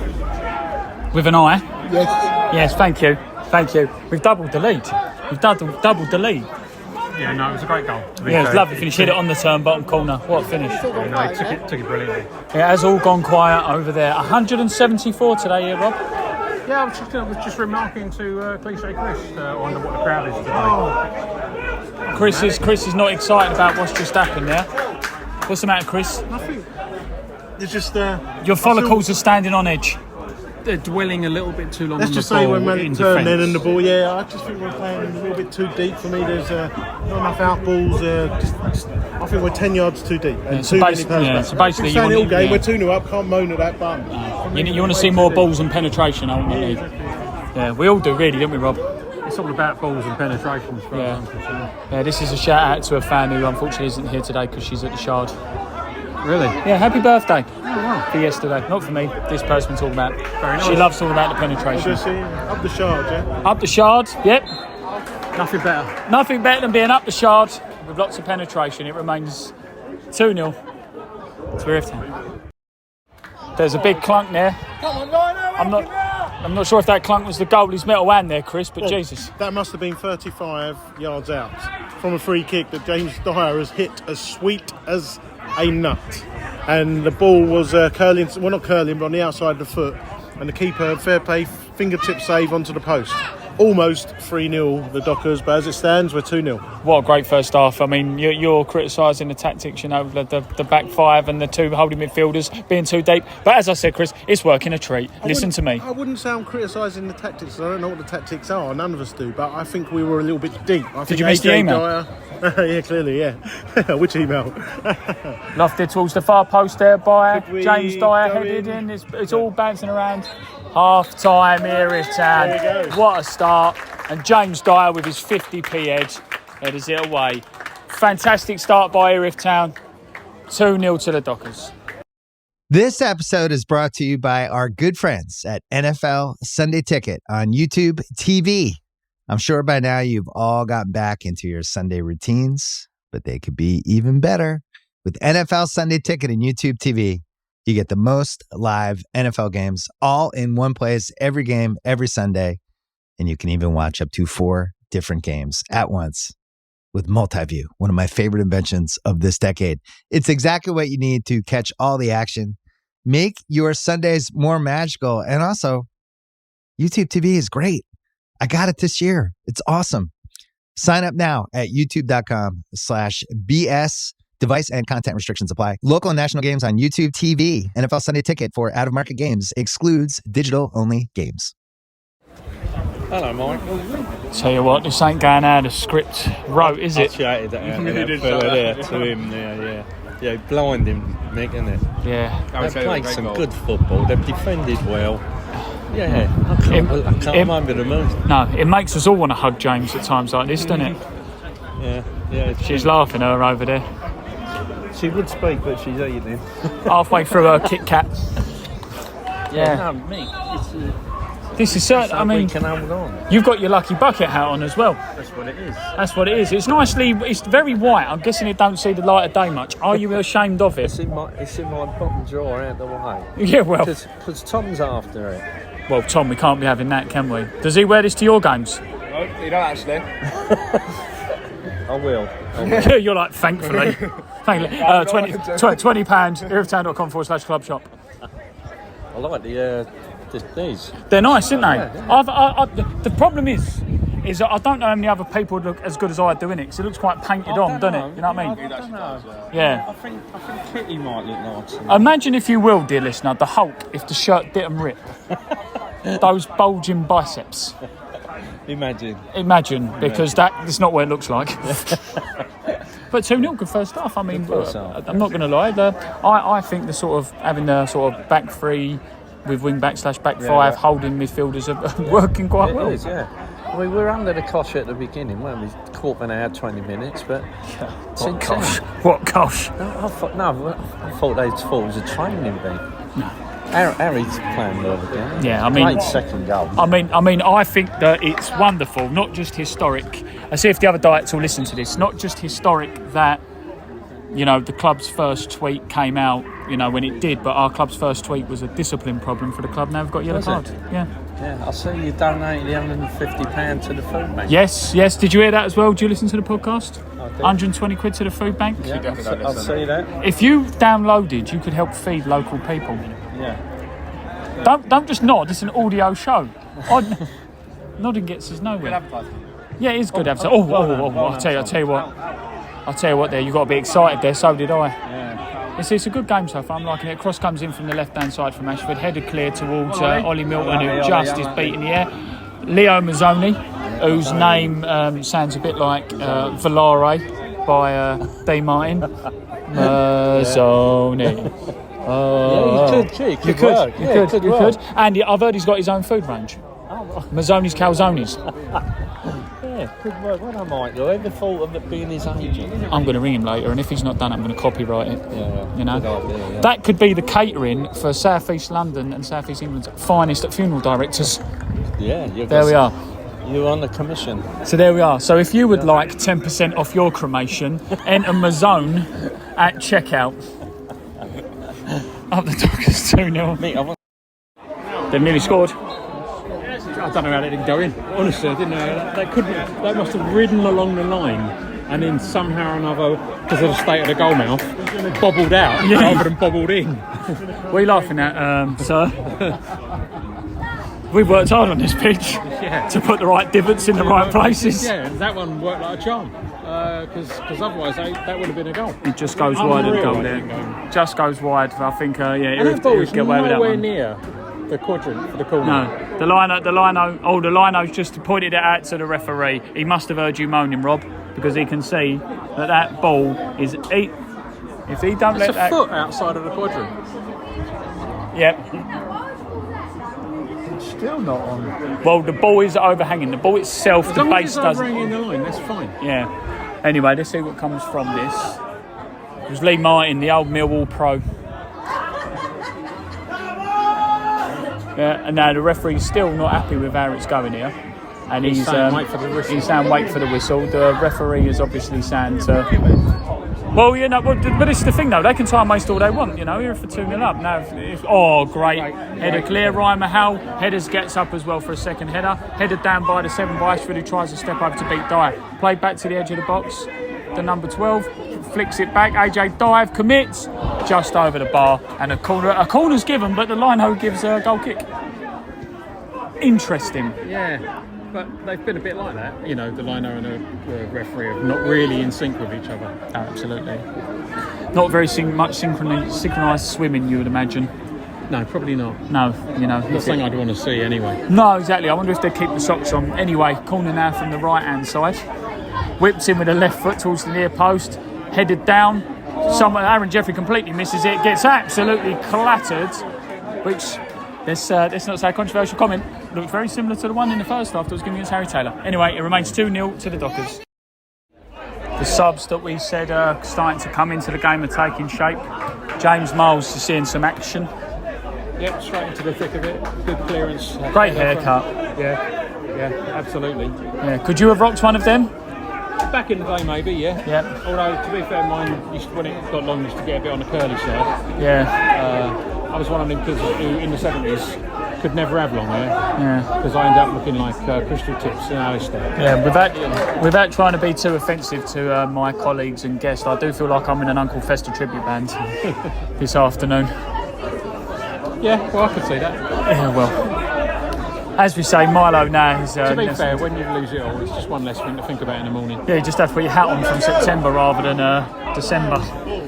Speaker 6: With an eye?
Speaker 9: Yes.
Speaker 6: Yes, thank you. We've doubled the lead. Doubled the lead.
Speaker 7: Yeah, no, it was a great goal.
Speaker 6: Yeah, it was lovely finish. Hit it on the turn, bottom corner. What a finish.
Speaker 7: He took it brilliantly.
Speaker 6: It has all gone quiet over there. 174 today here, Rob.
Speaker 7: Yeah, I was just remarking to Cliche Chris on what the crowd is today.
Speaker 6: Chris is not excited about what's just happened there. What's the matter, Chris?
Speaker 12: Nothing. It's just
Speaker 6: your follicles are standing on edge.
Speaker 7: They're dwelling a little bit too long.
Speaker 12: Let's
Speaker 7: on
Speaker 12: just
Speaker 7: the
Speaker 12: say
Speaker 7: ball
Speaker 12: when man
Speaker 7: in
Speaker 12: turned
Speaker 7: defence.
Speaker 12: then in the ball, yeah, I just think we're playing a little bit too deep for me. There's not enough out balls. I think we're 10 yards too deep. And
Speaker 6: So
Speaker 12: too many
Speaker 6: basically,
Speaker 12: pass
Speaker 6: so basically
Speaker 12: saying all
Speaker 6: you
Speaker 12: game,
Speaker 6: want,
Speaker 12: we're 2-0 up, can't moan at that, but
Speaker 6: you want to see more balls and penetration, ultimately. Yeah, we all do, really, don't we, Rob?
Speaker 7: It's all about balls and penetrations.
Speaker 6: Yeah, this is a shout out to a fan who unfortunately isn't here today because she's at the Shard.
Speaker 7: Really?
Speaker 6: Yeah, happy birthday.
Speaker 7: Oh, wow.
Speaker 6: For yesterday. Not for me. This person we're talking about.
Speaker 7: Very nice.
Speaker 6: She loves talking about the penetration.
Speaker 12: Up the Shard, yeah?
Speaker 6: Up the Shard, yep.
Speaker 7: Nothing better.
Speaker 6: Nothing better than being up the Shard with lots of penetration. It remains 2-0 to Erith Town. There's a big clunk there. I'm not sure if that clunk was the goalie's metal hand there, Chris, but Jesus.
Speaker 12: That must have been 35 yards out from a free kick that James Dyer has hit as sweet as a nut. And the ball was curling, well, not curling, but on the outside of the foot. And the keeper, fair play, fingertip save onto the post. Almost 3-0 the Dockers, but as it stands, we're 2-0.
Speaker 6: What a great first half. I mean, you're criticising the tactics, the back five and the two holding midfielders being too deep. But as I said, Chris, it's working a treat. Listen to me.
Speaker 12: I wouldn't say I'm criticising the tactics. I don't know what the tactics are. None of us do. But I think we were a little bit deep.
Speaker 6: Did you miss the email?
Speaker 12: Yeah, clearly, yeah. Which email?
Speaker 6: Lofted towards the far post there by James Dyer, headed in. It's all bouncing around. Half-time, Erith Town. What a start. And James Dyer with his 50p headers it away. Fantastic start by Erith Town. 2-0 to the Dockers.
Speaker 14: This episode is brought to you by our good friends at NFL Sunday Ticket on YouTube TV. I'm sure by now you've all gotten back into your Sunday routines, but they could be even better. With NFL Sunday Ticket and YouTube TV, you get the most live NFL games all in one place, every game, every Sunday. And you can even watch up to 4 different games at once with Multiview, one of my favorite inventions of this decade. It's exactly what you need to catch all the action, make your Sundays more magical. And also, YouTube TV is great. I got it this year. It's awesome. Sign up now at youtube.com/BS. Device and content restrictions apply. Local and national games on YouTube TV. NFL Sunday Ticket for out-of-market games excludes digital-only games.
Speaker 11: Hello, Mike.
Speaker 6: Tell you what, this ain't going out of script wrote, is it?
Speaker 11: I shouted that fella there to him there, yeah. Blind him, Mick, isn't it?
Speaker 6: Yeah.
Speaker 11: They played some good football. They've defended well. Yeah, I can't remember the moves.
Speaker 6: No, it makes us all want to hug James at times like this, doesn't it?
Speaker 11: Yeah.
Speaker 6: She's laughing her over there.
Speaker 11: She would speak, but she's eating.
Speaker 6: Halfway through her Kit Kat.
Speaker 11: No, mate.
Speaker 6: This is certain. I mean,
Speaker 11: can hold on.
Speaker 6: You've got your lucky bucket hat on as well.
Speaker 11: That's what it is.
Speaker 6: That's what it is. It's it's very white. I'm guessing it don't see the light of day much. Are you ashamed of it?
Speaker 11: It's in my bottom drawer out the way.
Speaker 6: Yeah, well.
Speaker 11: Because Tom's after it.
Speaker 6: Well, Tom, we can't be having that, can we? Does he wear this to your games?
Speaker 15: No, you don't actually.
Speaker 11: I will.
Speaker 6: You're like, thankfully. £20, erithtown.com/club shop.
Speaker 11: I like these.
Speaker 6: They're nice, aren't they?
Speaker 11: Yeah.
Speaker 6: The problem is that I don't know how many other people look as good as I do in it, because it looks quite painted on, doesn't it? You know what I mean?
Speaker 11: I don't know.
Speaker 6: Yeah.
Speaker 11: I think Kitty might look nice.
Speaker 6: Imagine, if you will, dear listener, the Hulk if the shirt didn't rip. Those bulging biceps.
Speaker 11: Imagine,
Speaker 6: because that is not what it looks like. But 2-0, good first half. I mean, I'm not going to lie. I think the sort of having the sort of back three with wing back / back five holding midfielders are working quite well.
Speaker 11: It is, yeah. We were under the cosh at the beginning, weren't we? Quarter of an hour, 20 minutes, but...
Speaker 6: What cosh?
Speaker 11: I thought they thought it was a training bee. No. Harry's playing well again.
Speaker 6: Yeah, I mean...
Speaker 11: Great second goal.
Speaker 6: I think that it's wonderful, not just historic. I see if the other diets will listen to this. Not just historic that, the club's first tweet came out, when it did, but our club's first tweet was a discipline problem for the club. Now we've got a yellow card. Yeah, I
Speaker 11: see you donated the £150 to the food bank.
Speaker 6: Yes. Did you hear that as well? Did you listen to the podcast? I did. 120 quid to the food bank.
Speaker 11: Yeah, I'll see that.
Speaker 6: If you downloaded, you could help feed local people.
Speaker 11: Yeah.
Speaker 6: Don't just nod. It's an audio show. Nodding gets us nowhere. Yeah, it is good advertising. I'll tell you what. There, you got to be excited. There, so did I.
Speaker 11: Yeah.
Speaker 6: It's a good game so far. I'm liking it. Cross comes in from the left-hand side from Ashford, headed clear towards Ollie Milton, who just is beating the air. Leo Mazzoni, whose name sounds a bit like Volare by D. Martin. Mazzoni.
Speaker 11: You could.
Speaker 6: And I've heard he's got his own food range. Mazzoni's Calzones.
Speaker 11: Yeah, could work. Well, I might do. Ever thought of it being his agent?
Speaker 6: I'm going to ring him later, and if he's not done it, I'm going to copyright it.
Speaker 11: Yeah,
Speaker 6: you know,
Speaker 11: good idea, yeah.
Speaker 6: That could be the catering for South East London and South East England's finest at funeral directors.
Speaker 11: Yeah,
Speaker 6: there we are.
Speaker 11: You're on the commission.
Speaker 6: So there we are. So if you would like 10% off your cremation, enter Mazone at checkout. Up the Dockers 2-0. They've nearly scored.
Speaker 7: I don't know how they didn't go in. Honestly, I didn't know. They couldn't. They must have ridden along the line and then somehow or another, because of the state of the goalmouth, bobbled out rather than bobbled in.
Speaker 6: What are you laughing at, sir? We've worked hard on this pitch to put the right divots in the right places.
Speaker 7: Yeah, that one worked like a charm. Because otherwise that would have been a goal.
Speaker 6: It just goes wide of the goal there. Just goes wide. I think,
Speaker 7: Erith
Speaker 6: get away with that one.
Speaker 7: Nowhere near the quadrant for the corner.
Speaker 6: No, the lino just pointed it out to the referee. He must have heard you moaning, Rob, because he can see that ball is if he don't let that...
Speaker 7: It's a foot outside of the quadrant.
Speaker 6: Yep.
Speaker 9: Still not on.
Speaker 6: Well, the ball is overhanging. The ball itself, the base doesn't.
Speaker 7: Overhanging the line, that's fine.
Speaker 6: Yeah. Anyway, let's see what comes from this. It was Lee Martin, the old Millwall pro. Yeah, and now the referee's still not happy with how it's going here. And he's saying wait for the whistle. He's saying wait for the whistle. The referee is obviously saying to... Well, but it's the thing though. They can time waste all they want. You know, here for 2-0 up now. Great header clear. Ryan Mahal headers gets up as well for a second header. Headed down by the 7 by Ashford, who tries to step over to beat Dyer. Played back to the edge of the box. The number 12 flicks it back. AJ dive commits just over the bar, and a corner's given, but the lino gives a goal kick. Interesting.
Speaker 7: Yeah. But they've been a bit like that, you know, the lino and the referee are not really in sync with each other.
Speaker 6: Oh, absolutely. Not very much synchronised swimming, you would imagine.
Speaker 7: No, probably not.
Speaker 6: No, you know.
Speaker 7: Not something I'd want to see anyway.
Speaker 6: No, exactly. I wonder if they keep the socks on. Anyway, corner now from the right-hand side. Whips in with the left foot towards the near post. Headed down. Aaron Jeffrey completely misses it. Gets absolutely clattered, which... Let's not say a controversial comment. Looked very similar to the one in the first half that was given against Harry Taylor. Anyway, it remains 2-0 to the Dockers. The subs that we said are starting to come into the game are taking shape. James Miles is seeing some action.
Speaker 7: Yep, straight into the thick of it. Good clearance.
Speaker 6: Great haircut.
Speaker 7: Yeah, absolutely.
Speaker 6: Yeah, could you have rocked one of them?
Speaker 7: Back in the day, maybe, yeah.
Speaker 6: Yep.
Speaker 7: Although, to be fair, mine, when it got long, used to get a bit on the curly side.
Speaker 6: Yeah.
Speaker 7: I was one of them kids who, in the 70s, could never have long hair.
Speaker 6: Yeah.
Speaker 7: Because I ended up looking like Crystal Tips and Alistair.
Speaker 6: Yeah, without trying to be too offensive to my colleagues and guests, I do feel like I'm in an Uncle Fester tribute band this afternoon.
Speaker 7: Yeah, well, I could see that.
Speaker 6: Yeah, well. As we say, Milo now is...
Speaker 7: to be fair, when you lose it all, it's just one less thing to think about in the morning.
Speaker 6: Yeah, you just have to put your hat on from September rather than December.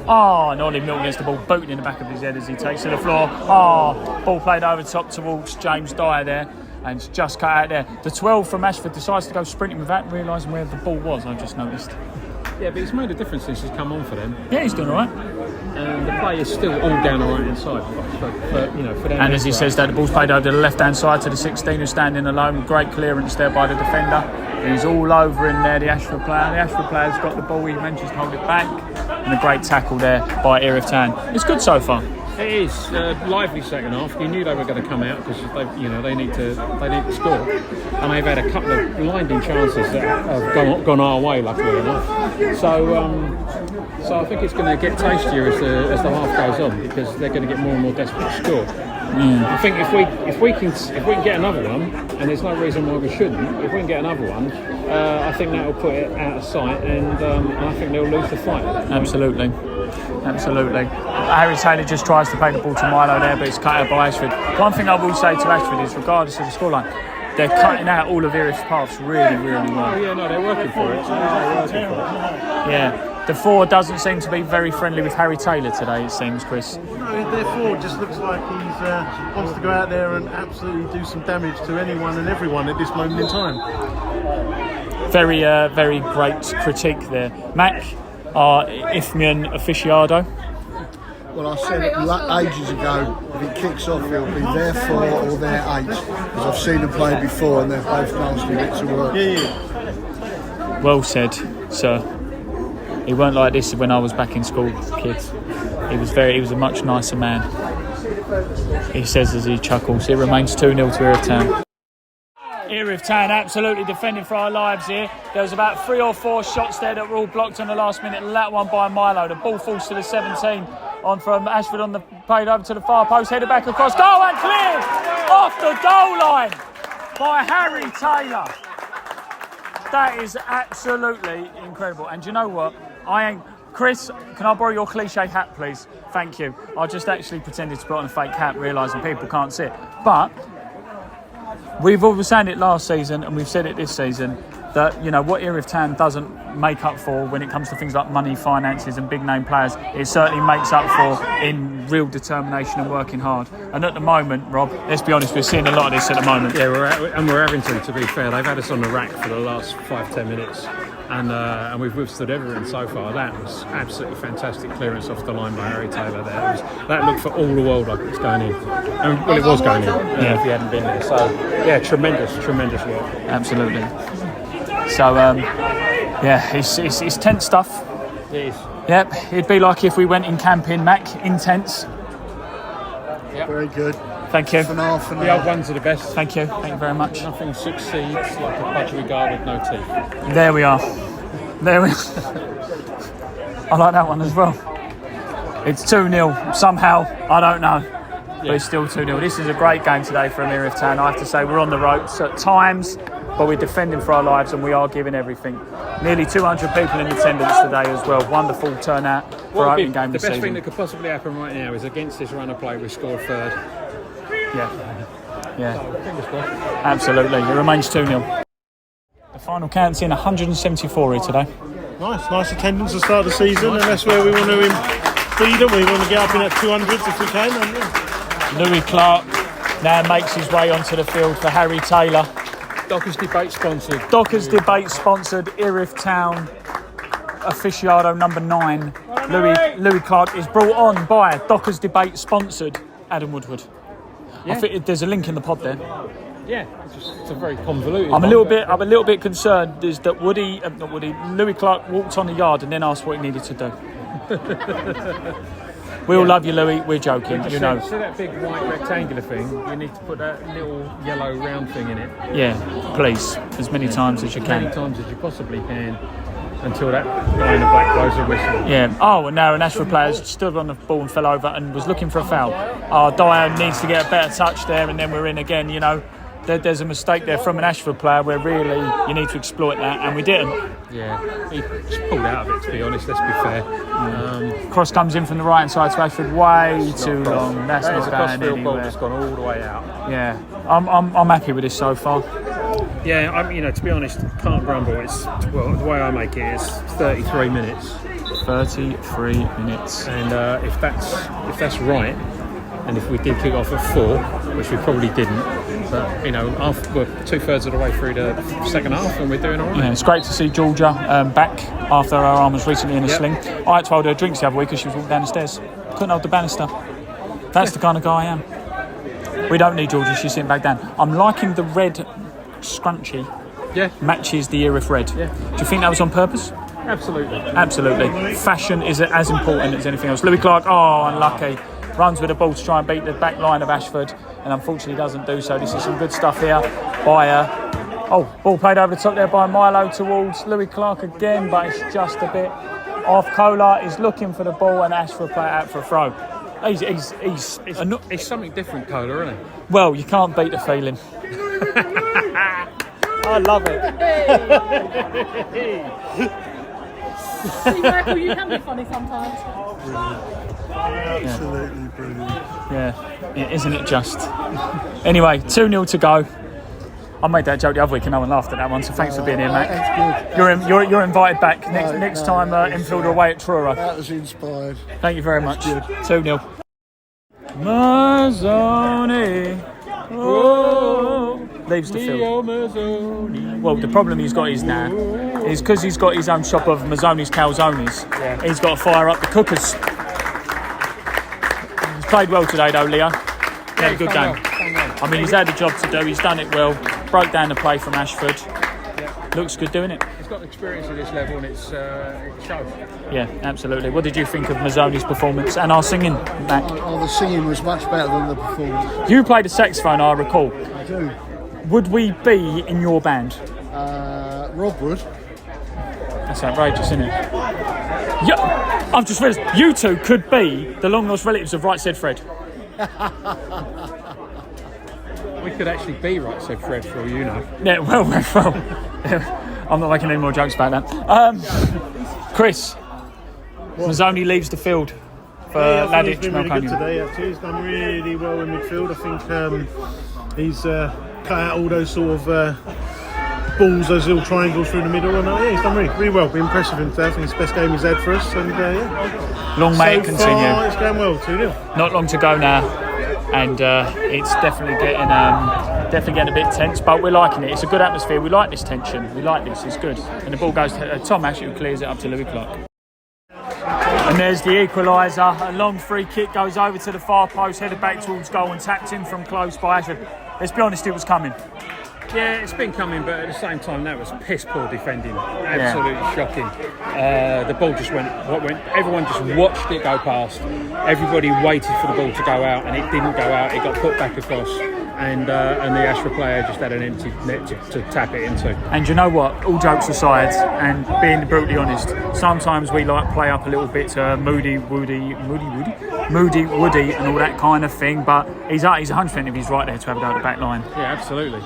Speaker 6: And Ollie Milton gets the ball booted in the back of his head as he takes to the floor. Ball played over top towards James Dyer there, and it's just cut out there. The 12 from Ashford decides to go sprinting without realising where the ball was, I just noticed.
Speaker 7: Yeah, but it's made a difference since he's come on for them.
Speaker 6: Yeah, he's doing all right.
Speaker 7: And the play is still all down the right-hand side. For them,
Speaker 6: and as he says that, the ball's played over to the left-hand side to the 16 who's standing alone. Great clearance there by the defender. He's all over in there, the Ashford player. The Ashford player's got the ball, he manages to hold it back. And a great tackle there by Erith Town. It's good so far.
Speaker 7: It is lively second half. You knew they were going to come out because they need to score, and they've had a couple of blinding chances that have gone our way, luckily enough. So I think it's going to get tastier as the half goes on because they're going to get more and more desperate to score. I think if we can get another one, and there's no reason why we shouldn't. If we can get another one, I think that will put it out of sight, and I think they'll lose the fight.
Speaker 6: Absolutely. Harry Taylor just tries to play the ball to Milo there, but it's cut out by Ashford. One thing I will say to Ashford is, regardless of the scoreline, they're cutting out all of Erith's paths really, really well.
Speaker 7: Oh yeah, no, they're working for it.
Speaker 6: Yeah, the 4 doesn't seem to be very friendly with Harry Taylor today, it seems, Chris.
Speaker 12: No, their 4 just looks like he wants to go out there and absolutely do some damage to anyone and everyone at this moment in time.
Speaker 6: Very, very great critique there. Mac, our Isthmian aficionado.
Speaker 9: Well, I said ages ago, if he kicks off, he'll be their 4 or their 8, because I've seen them play before and they're both nasty bits of work.
Speaker 12: Yeah.
Speaker 6: Well said, sir. He weren't like this when I was back in school, kids. He was a much nicer man. He says as he chuckles. It remains 2-0 to Erith Town. Erith Town absolutely defending for our lives here. There was about 3 or 4 shots there that were all blocked on the last minute. That one by Milo. The ball falls to the 17. On from Ashford on the played over to the far post, headed back across goal and cleared off the goal line by Harry Taylor. That is absolutely incredible. And do you know what? Chris, can I borrow your cliche hat, please? Thank you. I just actually pretended to put on a fake hat, realising people can't see it. But we've always said it last season, and we've said it this season, that, you know, what Erith Town doesn't make up for when it comes to things like money, finances and big name players, it certainly makes up for in real determination and working hard. And at the moment, Rob, let's be honest, we're seeing a lot of this at the moment.
Speaker 7: Yeah, we're having to be fair. They've had us on the rack for the last 5-10 minutes. And we've withstood everything so far. That was absolutely fantastic clearance off the line by Harry Taylor there. That looked for all the world like it was going in. Well, it was going in if he hadn't been there. So, yeah, tremendous work.
Speaker 6: Absolutely. So, it's tense stuff.
Speaker 7: It is.
Speaker 6: Yep, it'd be like if we went in camping, Mac, intense.
Speaker 9: Yep. Very good.
Speaker 6: Thank you.
Speaker 7: The old ones are the best.
Speaker 6: Thank you very much.
Speaker 7: Nothing succeeds like a budgerigar with no teeth.
Speaker 6: There we are. I like that one as well. It's 2-0 somehow, I don't know. But it's still 2-0. This is a great game today for Erith Town. I have to say, we're on the ropes at times, but we're defending for our lives and we are giving everything. Nearly 200 people in attendance today as well. Wonderful turnout for our opening game this season.
Speaker 7: The best thing that could possibly happen right now is against this run of play, we scored third.
Speaker 6: Yeah. Absolutely. It remains 2-0. The final count's in 174 here today.
Speaker 12: Nice attendance to start the season, and that's where we want to be, don't we? We want to get up in at 200s if we can. And,
Speaker 6: Louis Clark now makes his way onto the field for Harry Taylor.
Speaker 7: Dockers Debate sponsored.
Speaker 6: Erith Town aficionado number 9. Louis Clark is brought on by Dockers Debate sponsored Adam Woodward.
Speaker 7: Yeah.
Speaker 6: I think there's a link in the pod there.
Speaker 7: Yeah, it's a very convoluted.
Speaker 6: I'm a little bit concerned is that Louis Clark walked on the yard and then asked what he needed to do. We all love you, Louis. We're joking,
Speaker 7: See that big white rectangular thing? You need to put that little yellow round thing in it.
Speaker 6: Yeah, please, as many times as you can.
Speaker 7: As many times as you possibly can. Until that guy in the black blows a whistle.
Speaker 6: Yeah. Oh, and now an Ashford player stood on the ball and fell over and was looking for a foul. Dyer needs to get a better touch there, and then we're in again. You know, there's a mistake there from an Ashford player where really you need to exploit that, and we didn't.
Speaker 7: Yeah, he just pulled out of it, to be honest. Let's be fair.
Speaker 6: Cross comes in from the right hand side to Ashford, way too long. That's not going anywhere.
Speaker 7: Ball just gone all the way out.
Speaker 6: Yeah, I'm happy with this so far.
Speaker 7: Yeah, to be honest, can't grumble. The way I make it is 33 minutes.
Speaker 6: 33 minutes.
Speaker 7: And if that's right, and if we did kick off at 4, which we probably didn't, but we're 2/3 of the way through the second half, and we're doing all right.
Speaker 6: Yeah, it's great to see Georgia back after her arm was recently in a sling. I had to hold her drinks the other week as she was walking down the stairs. Couldn't hold the banister. That's the kind of guy I am. We don't need Georgia. She's sitting back down. I'm liking the red scrunchie.
Speaker 7: Yeah.
Speaker 6: Matches the Erith red.
Speaker 7: Yeah.
Speaker 6: Do you think that was on purpose?
Speaker 7: Absolutely.
Speaker 6: Fashion is as important as anything else. Louis Clark, unlucky. Runs with the ball to try and beat the back line of Ashford, and unfortunately doesn't do so. This is some good stuff here by ball played over the top there by Milo towards Louis Clark again, but it's just a bit off. Kolar is looking for the ball, and Ashford play it out for a throw.
Speaker 7: He's something different, Kolar, isn't he?
Speaker 6: Well, you can't beat the feeling. I love it.
Speaker 10: See, Michael, you can be funny sometimes.
Speaker 9: Absolutely brilliant.
Speaker 6: Yeah, isn't it just? Anyway, 2-0 to go. I made that joke the other week and no one laughed at that one, so thanks for being here, Mac.
Speaker 9: That's good.
Speaker 6: You're invited back next time infielder away at Truro.
Speaker 9: That was inspired.
Speaker 6: Thank you very much.
Speaker 9: Good.
Speaker 6: 2-0. Mazzoni. Oh, leaves the field. Well, the problem he's got is now is because he's got his own shop of Mazzoni's calzones. Yeah. He's got to fire up the cookers. He's played well today, though, Leo. He had a good game. I mean, he's had a job to do. He's done it well. Broke down the play from Ashford. looks good doing it.
Speaker 7: He's got experience at this level and it shows.
Speaker 6: Yeah, absolutely. What did you think of Mazzoni's performance and our singing, Matt?
Speaker 9: The singing was much better than the performance.
Speaker 6: You played the saxophone, I recall.
Speaker 9: I do.
Speaker 6: Would we be in your band?
Speaker 9: Rob would.
Speaker 6: That's outrageous, isn't it? Yeah, I've just realised you two could be the long-lost relatives of Right Said Fred.
Speaker 7: We could actually be Right Said Fred for all you know.
Speaker 6: Yeah, well. I'm not making any more jokes about that. Chris, Mazzoni leaves the field for Ladic.
Speaker 12: He's been really good today, actually. He's done really well in midfield. I think he's cut out all those sort of balls, those little triangles through the middle, and he's done really well. Been impressive in today. I think it's the best game he's had for us, and
Speaker 6: long may it continue.
Speaker 12: Far, it's going well, 2-0.
Speaker 6: Not long to go now, and it's definitely getting a bit tense, but we're liking it. It's a good atmosphere. We like this tension. We like this. It's good. And the ball goes to Tom Ash, who clears it up to Louis Clark. And there's the equaliser. A long free kick goes over to the far post, headed back towards goal and tapped in from close by Ashford. Let's be honest, it was coming.
Speaker 7: Yeah, it's been coming, but at the same time, that was piss poor defending. Absolutely shocking. The ball just went. Everyone just watched it go past. Everybody waited for the ball to go out, and it didn't go out. It got put back across, and the Ashford player just had an empty net to tap it into.
Speaker 6: And you know what? All jokes aside, and being brutally honest, sometimes we like play up a little bit to Moody Woody, and all that kind of thing. But he's 100% if he's right there to have it out the back line.
Speaker 7: Yeah, absolutely.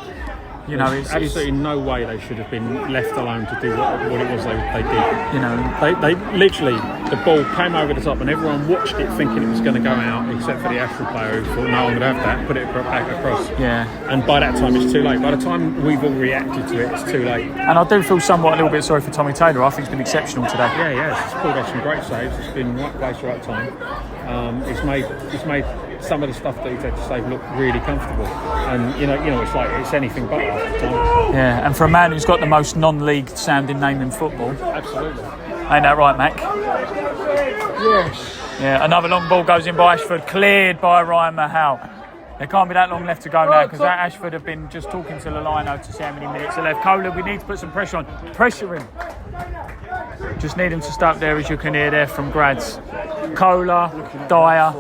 Speaker 6: You know,
Speaker 7: there's absolutely no way they should have been left alone to do what it was they did.
Speaker 6: You know,
Speaker 7: they literally, the ball came over the top and everyone watched it thinking it was going to go out, except for the Ashford player who thought, no, I'm going to have that, put it back across.
Speaker 6: Yeah.
Speaker 7: And by that time it's too late. By the time we've all reacted to it, it's too late.
Speaker 6: And I do feel somewhat a little bit sorry for Tommy Taylor. I think he's been exceptional today.
Speaker 7: Yeah. He's pulled off some great saves. It's been right place, right time. He's made some of the stuff that he's had to save look really comfortable, and you know it's like it's anything but half the time.
Speaker 6: Yeah, and for a man who's got the most non-league sounding name in football,
Speaker 7: absolutely.
Speaker 6: Ain't that right, Mac?
Speaker 9: Yes.
Speaker 6: Yeah, another long ball goes in by Ashford, cleared by Ryan Mahal. There can't be that long left to go now, because that Ashford have been just talking to Lelino to see how many minutes are left. Kohler, we need to put some pressure on. Pressure him. Just need him to stop there, as you can hear there from Grads. Kohler, Dyer,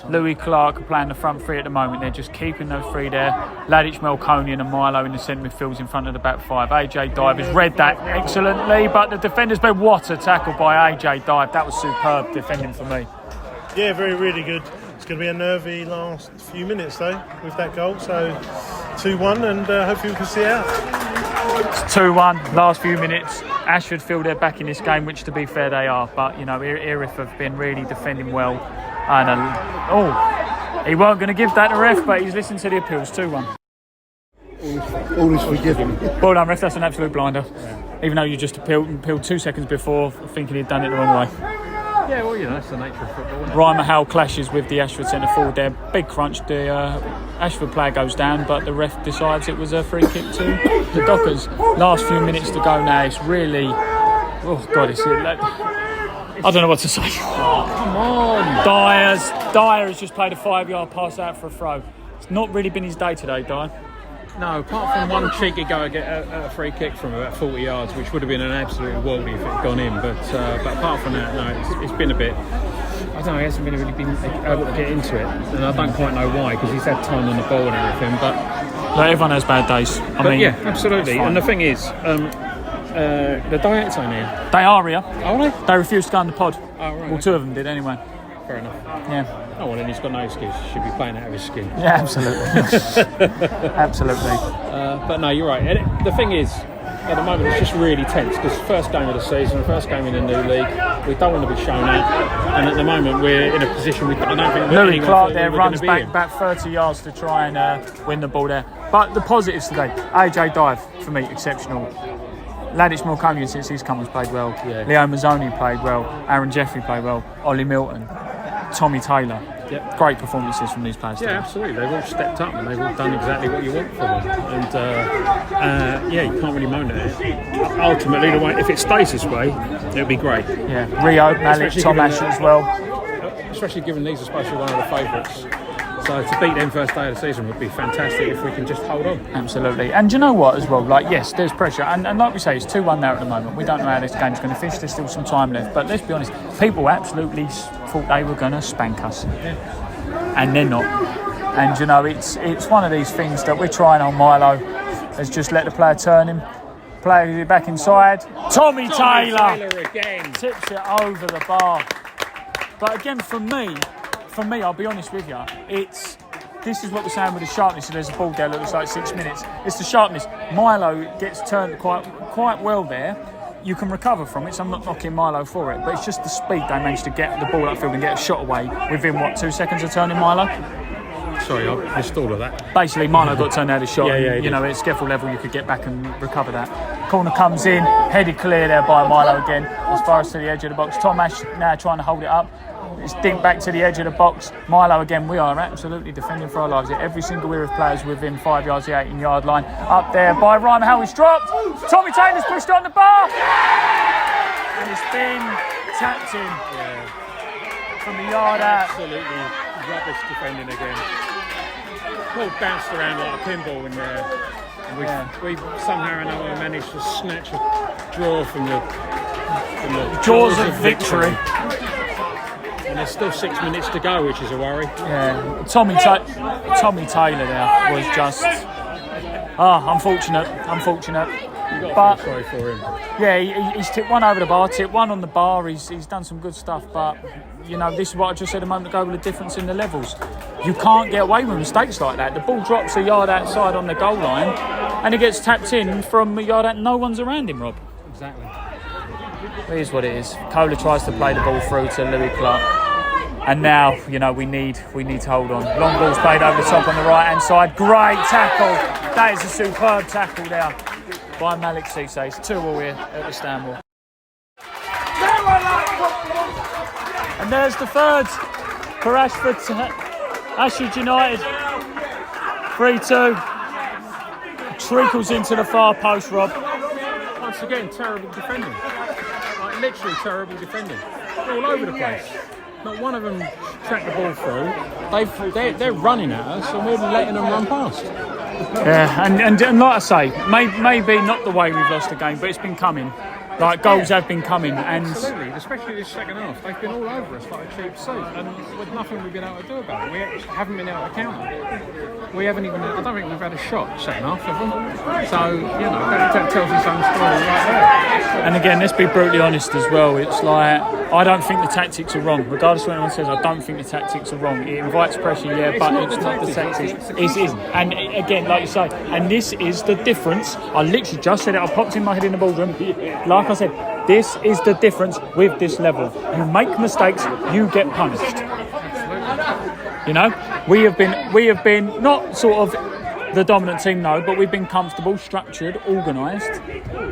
Speaker 6: Louis Clark are playing the front three at the moment. They're just keeping those three there. Ladic, Melkonian and Milo in the centre midfields in front of the back five. AJ Dive has read that excellently, but the defender's been what a tackle by AJ Dive. That was superb defending for me.
Speaker 12: Yeah, really good. It's going to be a nervy last few minutes though with that goal. So 2-1 and hopefully we can see it out.
Speaker 6: It's 2-1, last few minutes. Ashford feel they're back in this game, which to be fair they are. But you know, Erith have been really defending well. And he weren't going to give that to ref, but he's listened to the appeals. 2-1.
Speaker 9: All is forgiven.
Speaker 6: Well done, ref. That's an absolute blinder. Yeah. Even though you just appealed 2 seconds before, thinking he'd done it the wrong way.
Speaker 7: Yeah, well, you know, that's the nature of football.
Speaker 6: Ryan Mahal clashes with the Ashford centre forward there. Big crunch. The Ashford player goes down, but the ref decides it was a free kick to the Dockers. Last few minutes to go now. It's really, oh God, I don't know what to say.
Speaker 7: Oh, come on.
Speaker 6: Dyer has just played a 5-yard pass out for a throw. It's not really been his day today, Dyer.
Speaker 7: No, apart from one cheeky go get a free kick from about 40 yards, which would have been an absolute worldie if it had gone in. But apart from that, no, it's been a bit. I don't know, he hasn't really been able to get into it, and I don't quite know why, because he's had time on the ball and everything. But
Speaker 6: everyone has bad days. I mean,
Speaker 7: yeah, absolutely. And the thing is, the Diets are here.
Speaker 6: They are here.
Speaker 7: Are they?
Speaker 6: They refused to go on the pod.
Speaker 7: Oh, right.
Speaker 6: Well, 2 of them did anyway.
Speaker 7: Fair enough.
Speaker 6: Yeah.
Speaker 7: Oh, well, then he's got no excuse. He should be playing out of his skin.
Speaker 6: Yeah, absolutely. Absolutely.
Speaker 7: But no, you're right. And the thing is, at the moment, it's just really tense, because first game of the season, first game in the new league, we don't want to be shown out. And at the moment, we're in a position I don't think
Speaker 6: Louis Clark there runs back 30 yards to try and win the ball there. But the positives today, AJ Dive, for me, exceptional. Ladic Melkonian, since he's come, has played well.
Speaker 7: Yeah.
Speaker 6: Leo Mazzoni played well. Aaron Jeffrey played well. Ollie Milton. Tommy Taylor.
Speaker 7: Yep.
Speaker 6: Great performances from these players.
Speaker 7: Yeah,
Speaker 6: today.
Speaker 7: Absolutely. They've all stepped up and they've all done exactly what you want from them. And yeah, you can't really moan at it. Ultimately, the way, if it stays this way, it'll be great.
Speaker 6: Yeah, Rio, Malik, Tom Ash as well.
Speaker 7: Especially given these are supposed to be one of the favourites So to beat them first day of the season would be fantastic if we can just hold on.
Speaker 6: Absolutely. And do you know what as well? Like, yes, there's pressure. And like we say, it's 2-1 there at the moment. We don't know how this game's going to finish. There's still some time left. But let's be honest, people absolutely thought they were going to spank us. Yeah. And they're not. And, you know, it's one of these things that we're trying on. Milo has just let the player turn him. Player back inside. Tommy Taylor
Speaker 7: again.
Speaker 6: Tips it over the bar. But again, for me, I'll be honest with you, this is what we're saying with the sharpness. So there's a ball there that looks like 6 minutes. It's the sharpness. Milo gets turned quite well there. You can recover from it, so I'm not knocking Milo for it. But it's just the speed they managed to get the ball upfield and get a shot away within, 2 seconds of turning Milo?
Speaker 7: Sorry, I missed all of that.
Speaker 6: Basically, Milo got turned out of shot.
Speaker 7: Yeah,
Speaker 6: you know, at Skeffel level, you could get back and recover that. Corner comes in, headed clear there by Milo again, as far as to the edge of the box. Tom Ash now trying to hold it up. It's dinked back to the edge of the box. Milo again, we are absolutely defending for our lives here. Every single Erith player's within 5 yards of the 18-yard line. Up there by Ryan, how he's dropped. Tommy Taylor's pushed on the bar. And it's been tapped in from the yard out.
Speaker 7: Absolutely rubbish defending again. Ball bounced around like a pinball in there. And we somehow or another managed to snatch a draw from the
Speaker 6: jaws of victory.
Speaker 7: And there's still 6 minutes to go, which is a worry.
Speaker 6: Yeah, Tommy Taylor there was just unfortunate.
Speaker 7: But sorry for him.
Speaker 6: Yeah, he's tipped one over the bar, tipped one on the bar. He's done some good stuff, but you know, this is what I just said a moment ago with the difference in the levels. You can't get away with mistakes like that. The ball drops a yard outside on the goal line, and it gets tapped in from a yard out. No one's around him, Rob.
Speaker 7: Exactly.
Speaker 6: It is what it is. Kohler tries to play the ball through to Louis Clark. And now, you know, we need to hold on. Long ball's played over the top on the right-hand side. Great tackle. That is a superb tackle there by Malik Cisse. It's 2-2 here at the Stanmore. And there's the third for Ashford United. 3-2. Trickles into the far post, Rob.
Speaker 7: Once again, terrible defending. Like, literally terrible defending. All over the place. Not one of them tracked the ball through. They're running at us and we're letting them run past.
Speaker 6: Yeah, and like I say, maybe not the way we've lost the game, but it's been coming. Like, goals have been coming. And
Speaker 7: absolutely, especially this second half. They've been all over us like a cheap suit, and with nothing we've been able to do about it. We haven't been able to counter. We haven't even, I don't think we've had a shot second half, have we? So, you know, that tells us some story right there.
Speaker 6: And again, let's be brutally honest as well. It's like, I don't think the tactics are wrong. Regardless of what anyone says, I don't think the tactics are wrong. It invites pressure, yeah, but it's not the tactics. It isn't. And again, like you say, and this is the difference. I literally just said it. I popped in my head in the ballroom. Like I said, this is the difference with this level. You make mistakes, you get punished. You know, we have been not sort of the dominant team, no, but we've been comfortable, structured, organised.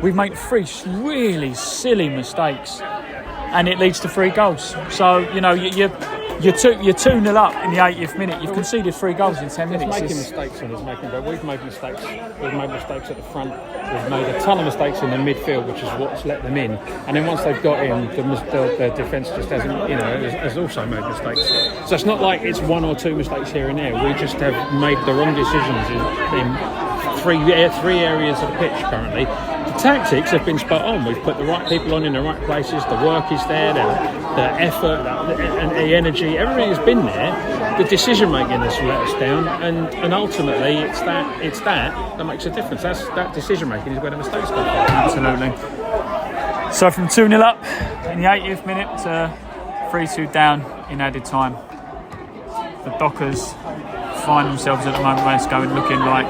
Speaker 6: We've made 3 really silly mistakes, and it leads to 3 goals. So, you know, you're 2-0 up in the 80th minute. You've conceded 3 goals in 10 minutes.
Speaker 7: Making mistakes on us, but we've made mistakes. We've made mistakes at the front. We've made a ton of mistakes in the midfield, which is what's let them in. And then once they've got in, the defence just hasn't, you know, has also made mistakes. So it's not like it's 1 or 2 mistakes here and there. We just have made the wrong decisions in 3 areas of the pitch currently. The tactics have been spot on. We've put the right people on in the right places. The work is there. The effort and the energy, everything has been there. The decision making has let us down, and ultimately it's that makes a difference. That decision making is where the mistakes come from.
Speaker 6: Absolutely. So from 2-0 up in the 80th minute to 3-2 down in added time, the Dockers find themselves at the moment where it's going, looking like,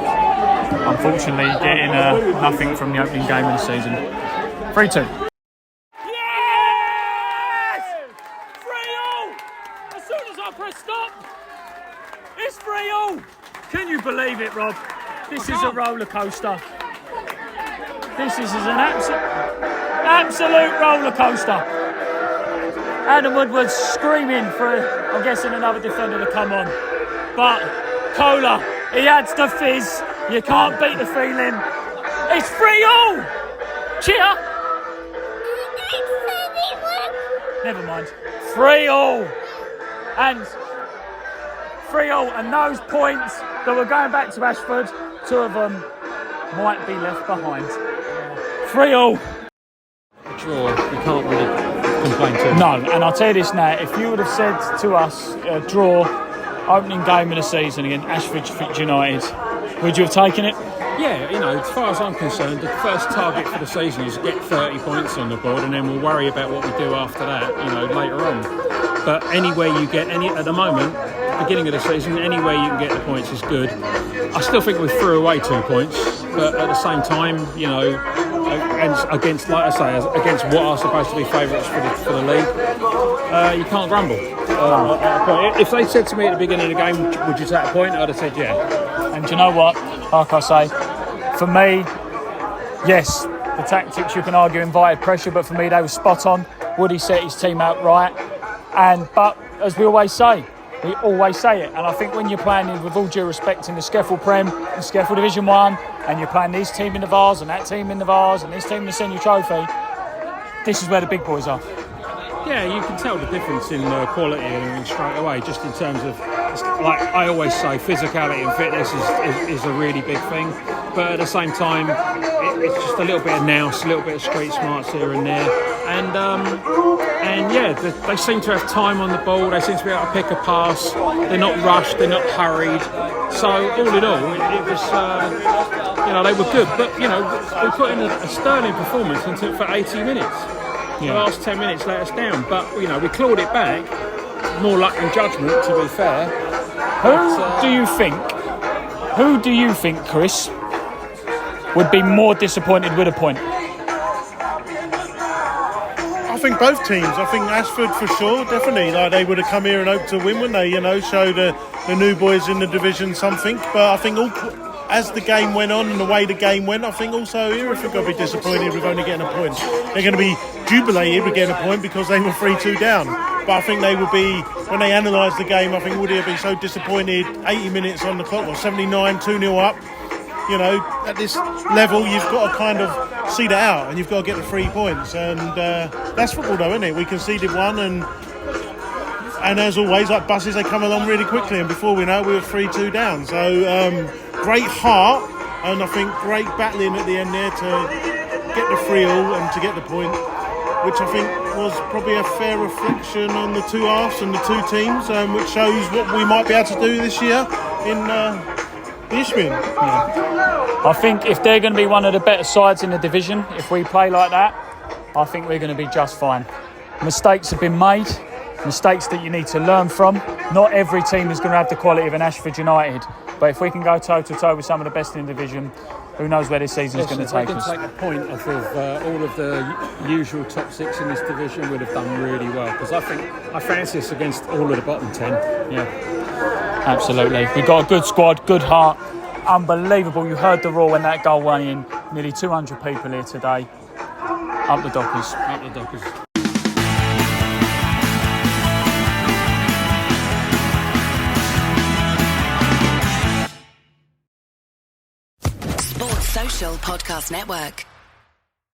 Speaker 6: unfortunately, getting nothing from the opening game of the season. 3-2. Can you believe it, Rob? This is a roller coaster. This is an absolute roller coaster. Adam Woodward's screaming for, I'm guessing, another defender to come on. But Kohler, he adds the fizz. You can't beat the feeling. It's 3-0. Cheer. Never mind. 3-0. And 3-3, and those points that were going back to Ashford, 2 of them might be left behind. 3-3.
Speaker 7: A draw, you can't really complain to.
Speaker 6: No, and I'll tell you this now, if you would have said to us, draw, opening game of the season against Ashford United, would you have taken it?
Speaker 7: Yeah, as far as I'm concerned, the first target for the season is to get 30 points on the board, and then we'll worry about what we do after that, later on. But anywhere you get at the moment, beginning of the season, anywhere you can get the points is good. I still think we threw away 2 points, but at the same time, against, like I say, against what are supposed to be favourites for the league, you can't grumble. If they said to me at the beginning of the game, would you take a point, I'd have said yeah.
Speaker 6: And do you know what? Like I say, for me, yes, the tactics you can argue invited pressure, but for me they were spot on. Woody set his team out right, but as we always say it, and I think when you're playing, with all due respect, in the Skeffel Prem, the Skeffel Division 1, and you're playing this team in the Vars and that team in the Vars and this team in the Senior Trophy, this is where the big boys are.
Speaker 7: Yeah, you can tell the difference in quality and straight away, just in terms of, like I always say, physicality and fitness is a really big thing. But at the same time, it's just a little bit of nous, a little bit of street smarts here and there. And yeah, they seem to have time on the ball. They seem to be able to pick a pass. They're not rushed. They're not hurried. So all in all, it was, they were good. But we put in a sterling performance for 80 minutes. The last 10 minutes let us down, but we clawed it back. More luck than judgment, to be fair. Who do you think, Chris, would be more disappointed with a point?
Speaker 12: I think both teams. I think Ashford for sure, definitely. Like they would have come here and hoped to win, wouldn't they? Show the new boys in the division something. But I think as the game went on and the way the game went, I think also Erith are going to be disappointed with only getting a point. They're going to be jubilated with getting a point because they were 3-2 down. But I think they will be, when they analyse the game, I think Woody will be so disappointed. 80 minutes on the clock, 79, 2-0 up. At this level, you've got to kind of see that out and you've got to get the 3 points. And that's football though, isn't it? We conceded one and as always, like buses, they come along really quickly, and before we know it, we were 3-2 down. So great heart, and I think great battling at the end there to get the 3-3 and to get the point, which I think was probably a fair reflection on the two halves and the two teams, which shows what we might be able to do this year in the Isthmian.
Speaker 6: Yeah. I think if they're going to be one of the better sides in the division, if we play like that, I think we're going to be just fine. Mistakes have been made. Mistakes that you need to learn from. Not every team is going to have the quality of an Ashford United, but if we can go toe-to-toe with some of the best in the division, who knows where this season is going to take us.
Speaker 7: If we can take a point off of all of the usual top 6 in this division, we'd have done really well, because I fancy us against all of the bottom 10.
Speaker 6: Yeah, absolutely. We've got a good squad, good heart, unbelievable. You heard the roar when that goal went in. Nearly 200 people here today. Up the Dockers.
Speaker 7: Up the Dockers.
Speaker 15: Social Podcast Network.